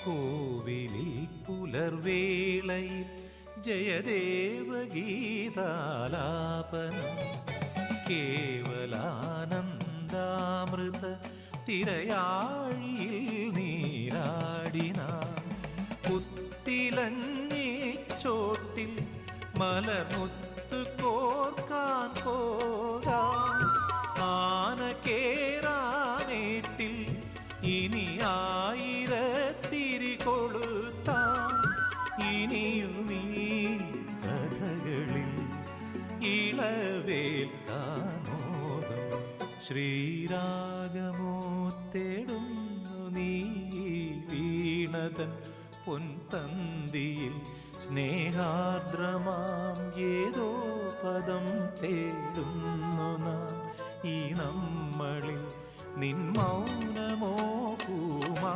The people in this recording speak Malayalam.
കോവിലിൽ പുലർവേളയിൽ ജയദേവഗീതാലാപനം കേവലാനന്ദാമൃത തിരയാഴിയിൽ നീരാടിന പുത്തിലഞ്ഞി ചോട്ടിൽ മലർമുത്ത് കോർക്കാൻ പോകാം ആന കേറാനേട്ടിൽ ഇനി ആയിരത്തിരി കൊളുത്താം ഇനിയുമീ കഥകളിൽ ഇളവേൽക്കാനോദം ശ്രീരാഗമോ തേടുന്നു നീ വീണതൻ പൊൻതന്തിയിൽ സ്നേഹാർദ്രമാം ഏതോ പദം തേടുന്നു നാം ഈ നമ്മളിൽ നിൻ മൗനമോ പൂമാ